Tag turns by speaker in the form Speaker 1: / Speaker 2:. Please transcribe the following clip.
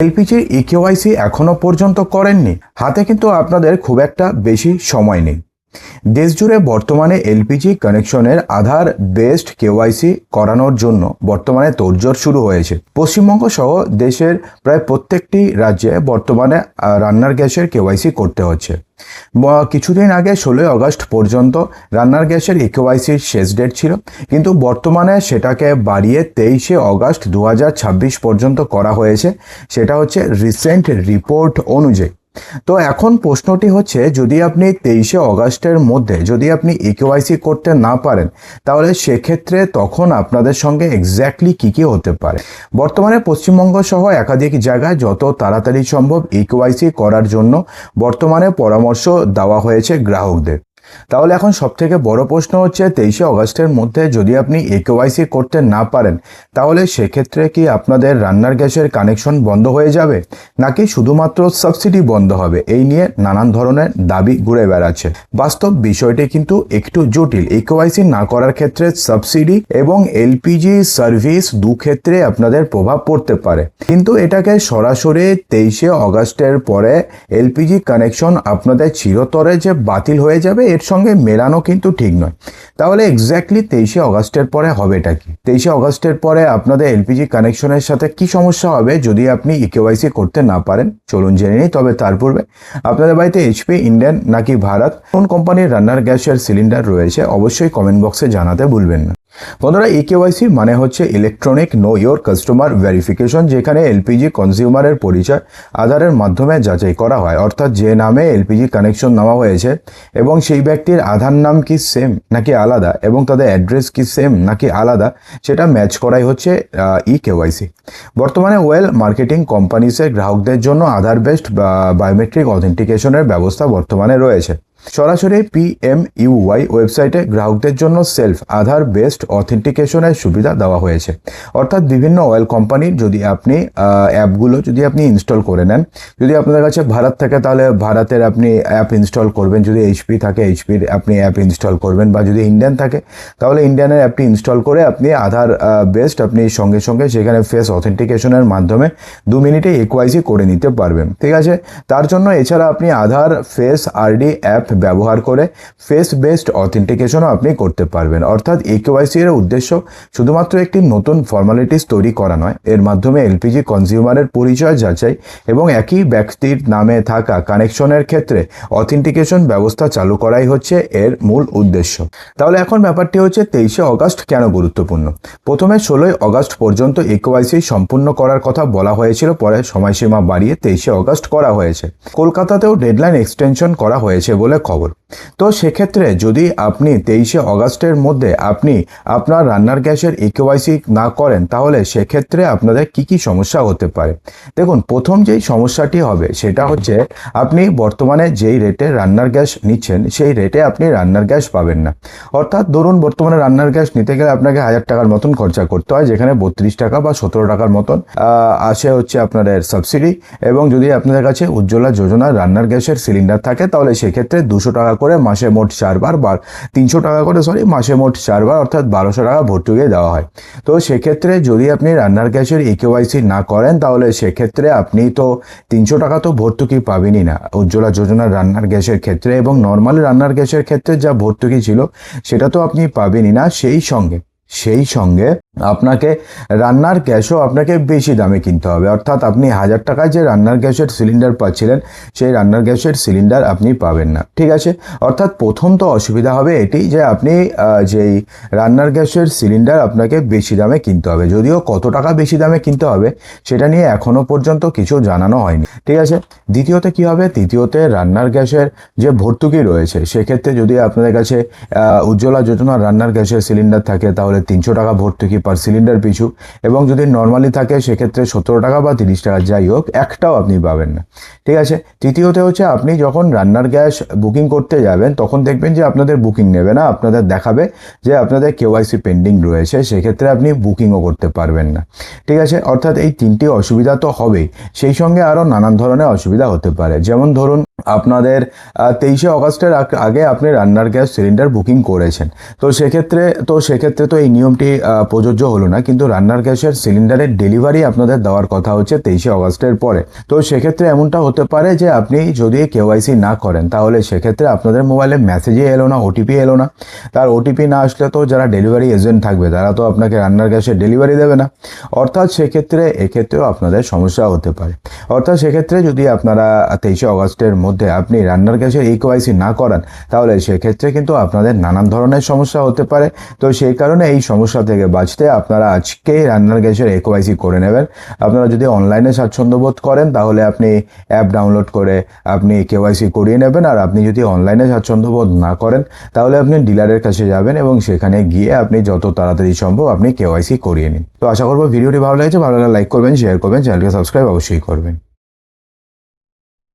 Speaker 1: এলপিজির eKYC এখনো পর্যন্ত করেননি, হাতে কিন্তু আপনাদের খুব একটা বেশি সময় নেই। দেশজুড়ে বর্তমানে এলপিজি কানেকশনের আধার বেসড কেওয়াইসি করানোর জন্য বর্তমানে তোড়জোড় শুরু হয়েছে। পশ্চিমবঙ্গ সহ দেশের প্রায় প্রত্যেকটি রাজ্যে বর্তমানে রান্নার গ্যাসের কেওয়াইসি করতে হচ্ছে। কিছুদিন আগে 16 আগস্ট পর্যন্ত রান্নার গ্যাসের ইকেওয়াইসির শেষ ডেট ছিল, কিন্তু বর্তমানে সেটাকে বাড়িয়ে 23 আগস্ট 2026 পর্যন্ত করা হয়েছে। সেটা হচ্ছে রিসেন্ট রিপোর্ট অনুযায়ী। তো এখন প্রশ্নটি হচ্ছে, যদি আপনি 23 আগস্টের মধ্যে যদি আপনি ইকেওয়াইসি করতে না পারেন, তাহলে সেক্ষেত্রে তখন আপনাদের সঙ্গে এক্স্যাক্টলি কী হতে পারে। বর্তমানে পশ্চিমবঙ্গ সহ একাধিক জায়গায় যত তাড়াতাড়ি সম্ভব ইকেওয়াইসি করার জন্য বর্তমানে পরামর্শ দেওয়া হয়েছে গ্রাহকদের। তাহলে এখন সবথেকে বড় প্রশ্ন হচ্ছে, 23 আগস্টের মধ্যে যদি আপনি ইকেওয়াইসি করতে না পারেন, তাহলে সেক্ষেত্রে কি আপনাদের রান্নার গ্যাসের কানেকশন বন্ধ হয়ে যাবে, নাকি শুধুমাত্র সাবসিডি বন্ধ হবে? এই নিয়ে নানান ধরনের দাবি ঘুরে বেড়াচ্ছে। বাস্তব বিষয়টি কিন্তু একটু জটিল। ইকেওয়াইসি না করার ক্ষেত্রে সাবসিডি এবং এলপিজি সার্ভিস দু ক্ষেত্রে আপনাদের প্রভাব পড়তে পারে, কিন্তু এটাকে সরাসরি 23 আগস্টের পরে এলপিজি কানেকশন আপনাদের চিরতরে যে বাতিল হয়ে যাবে, এর সঙ্গে মেলানো কিন্তু ঠিক নয়। তাহলে এক্স্যাক্টলি 23 আগস্টের পরে হবেটা কি? 23 আগস্টের পরে আপনাদের এলপিজি কানেকশনের সাথে কি সমস্যা হবে যদি আপনি ইকেওয়াইসি করতে না পারেন? চলুন জেনে নিই। তবে তার পূর্বে আপনাদের বাড়িতে এইচপি, ইন্ডেন নাকি ভারত, কোন কোম্পানির রান্নার গ্যাসের সিলিন্ডার রয়েছে অবশ্যই কমেন্ট বক্সে জানাতে ভুলবেন না। বন্ধুরা, ইকেওয়াইসি মানে হচ্ছে electronic know your customer verification, যেখানে এলপিজি কনজিউমারের পরিচয় আধারের মাধ্যমে যাচাই করা হয়। অর্থাৎ যে নামে এলপিজি কানেকশন নেওয়া হয়েছে এবং সেই ব্যক্তির আধার নাম কি সেম নাকি আলাদা, এবং তাদের অ্যাড্রেস কি সেম নাকি আলাদা, সেটা ম্যাচ করাই হচ্ছে ইকেওয়াইসি। বর্তমানে ওয়েল মার্কেটিং কোম্পানিসের গ্রাহকদের জন্য আধার বেসড বায়োমেট্রিক অথেন্টিকেশনের ব্যবস্থা বর্তমানে রয়েছে। সরাসরি PMUI ওয়েবসাইটে গ্রাহকদের জন্য সেলফ আধার বেসড অথেন্টিকেশনের সুবিধা দেওয়া হয়েছে। অর্থাৎ বিভিন্ন অয়েল কোম্পানির যদি আপনি অ্যাপগুলো যদি আপনি ইনস্টল করে নেন, যদি আপনাদের কাছে ভারত থাকে তাহলে ভারতের আপনি অ্যাপ ইনস্টল করবেন, যদি এইচপি থাকে এইচপির আপনি অ্যাপ ইনস্টল করবেন, বা যদি ইন্ডিয়ান থাকে তাহলে ইন্ডিয়ানের অ্যাপটি ইনস্টল করে আপনি আধার বেসড আপনি সঙ্গে সঙ্গে সেখানে ফেস অথেন্টিকেশনের মাধ্যমে 2 মিনিটে ইকেওয়াইসি করে নিতে পারবেন। ঠিক আছে, তার জন্য এছাড়া আপনি আধার ফেস আরডি অ্যাপ ব্যবহার করে ফেস বেসড অথেন্টিকেশনও আপনি করতে পারবেন। অর্থাৎ ইকেওয়াইসি এর উদ্দেশ্য শুধুমাত্র একটি নতুন ফর্মালিটিস তৈরি করা নয়, এর মাধ্যমে এলপিজি কনজিউমারের পরিচয় যাচাই এবং একই ব্যক্তির নামে থাকা কানেকশনের ক্ষেত্রে অথেন্টিকেশন ব্যবস্থা চালু করাই হচ্ছে এর মূল উদ্দেশ্য। তাহলে এখন ব্যাপারটি হচ্ছে 23 আগস্ট কেন গুরুত্বপূর্ণ। প্রথমে 16 আগস্ট পর্যন্ত ইকেওয়াইসি সম্পূর্ণ করার কথা বলা হয়েছিল, পরে সময়সীমা বাড়িয়ে 23 আগস্ট করা হয়েছে। কলকাতাতেও ডেডলাইন এক্সটেনশন করা হয়েছে বলে খবর। তো সেক্ষেত্রে যদি আপনি 23 আগস্টের মধ্যে আপনি আপনার রান্নার গ্যাসের ইকেওয়াইসি না করেন, তাহলে সেক্ষেত্রে আপনাদের কি সমস্যা হতে পারে। দেখুন, প্রথম যেই সমস্যাটি হবে সেটা হচ্ছে, আপনি বর্তমানে যেই রেটে রান্নার গ্যাস নিচ্ছেন সেই রেটে আপনি রান্নার গ্যাস পাবেন না। অর্থাৎ ধরুন, বর্তমানে রান্নার গ্যাস নিতে গেলে আপনাকে 1000 টাকার মতন খরচা করতে হয়, যেখানে 32 টাকা বা 17 টাকার মতন আসে হচ্ছে আপনাদের সাবসিডি। এবং যদি আপনাদের কাছে উজ্জ্বলা যোজনার রান্নার গ্যাসের সিলিন্ডার থাকে, তাহলে সেক্ষেত্রে 200 টাকা করে মাসে মোট 4 বার বা 300 টাকা করে মাসে মোট 4 বার, অর্থাৎ 1200 টাকা ভর্তুকি দেওয়া হয়। তো সেক্ষেত্রে যদি আপনি রান্নার গ্যাসের ইকেওয়াইসি না করেন, তাহলে সেক্ষেত্রে আপনি তো 300 টাকা তো ভর্তুকি পাবেনই না উজ্জ্বলা যোজনার রান্নার গ্যাসের ক্ষেত্রে, এবং নর্মালি রান্নার গ্যাসের ক্ষেত্রে যা ভর্তুকি ছিল সেটা তো আপনি পাবেনই না। সেই সঙ্গে আপনাকে রান্নার গ্যাসও আপনাকে বেশি দামে কিনতে হবে। অর্থাৎ আপনি 1000 টাকায় যে রান্নার গ্যাসের সিলিন্ডার পাচ্ছিলেন, সেই রান্নার গ্যাসের সিলিন্ডার আপনি পাবেন না। ঠিক আছে, অর্থাৎ প্রথম তো অসুবিধা হবে এটি যে আপনি যেই রান্নার গ্যাসের সিলিন্ডার আপনাকে বেশি দামে কিনতে হবে। যদিও কত টাকা বেশি দামে কিনতে হবে সেটা নিয়ে এখনো পর্যন্ত কিছু জানানো হয়নি। ঠিক আছে, দ্বিতীয়তে কি হবে? দ্বিতীয়তে রান্নার গ্যাসের যে ভর্তুকি রয়েছে, সেক্ষেত্রে যদি আপনাদের কাছে উজ্জ্বলা যোজনার রান্নার গ্যাসের সিলিন্ডার থাকে, তাহলে 300 টাকা ভর্তুকি পার সিলিন্ডার পিছু, এবং যদি নর্মালি থাকে সেক্ষেত্রে 17 টাকা বা 30 টাকা, যাই হোক একটাও আপনি পাবেন না। ঠিক আছে, তৃতীয়তে হচ্ছে, আপনি যখন রান্নার গ্যাস বুকিং করতে যাবেন তখন দেখবেন যে আপনাদের বুকিং নেবে না, আপনাদের দেখাবে যে আপনাদের কেওয়াইসি পেন্ডিং রয়েছে, সেক্ষেত্রে আপনি বুকিংও করতে পারবেন না। ঠিক আছে, অর্থাৎ এই 3টি অসুবিধা তো হবেই, সেই সঙ্গে আরও নানান ধরনের অসুবিধা হতে পারে। যেমন ধরুন, আপনাদের 23শে অগাস্টের আগে আপনি রান্নার গ্যাস সিলিন্ডার বুকিং করেছেন, তো সেক্ষেত্রে তো এই নিয়মটি প্রযোজ্য হলো না, কিন্তু রান্নার গ্যাসের সিলিন্ডারের ডেলিভারি আপনাদের দেওয়ার কথা হচ্ছে 23শে অগাস্টের পরে। তো সেক্ষেত্রে এমনটা হতে পারে যে আপনি যদি কেওয়াইসি না করেন তাহলে সেক্ষেত্রে আপনাদের মোবাইলে মেসেজই এলো না, ওটিপি এলো না। তার ওটিপি না আসলে তো যারা ডেলিভারি এজেন্ট থাকবে তারা তো আপনাকে রান্নার গ্যাসের ডেলিভারি দেবে না। অর্থাৎ এক্ষেত্রেও আপনাদের সমস্যা হতে পারে। অর্থাৎ সেক্ষেত্রে যদি আপনারা 23শে অগাস্টের মধ্যে আপনি রান্নার গ্যাসের কেওয়াইসি না করান তাহলে সেক্ষেত্রে কিন্তু আপনাদের নানান ধরনের সমস্যা হতে পারে। তো সেই কারণে এই সমস্যা থেকে বাঁচতে আপনারা আজকেই রান্নার গ্যাসের কেওয়াইসি করে নেবেন। আপনারা যদি অনলাইনে স্বাচ্ছন্দ্য বোধ করেন তাহলে আপনি অ্যাপ ডাউনলোড করে আপনি কেওয়াইসি করিয়ে নেবেন, আর আপনি যদি অনলাইনে স্বাচ্ছন্দ্য বোধ না করেন তাহলে আপনি ডিলারের কাছে যাবেন এবং সেখানে গিয়ে আপনি যত তাড়াতাড়ি সম্ভব আপনি কেওয়াইসি করিয়ে নিন। তো আশা করবো ভিডিওটি ভালো লেগেছে, ভালো লাগলে লাইক করবেন, শেয়ার করবেন, চ্যানেলকে সাবস্ক্রাইব অবশ্যই করবেন।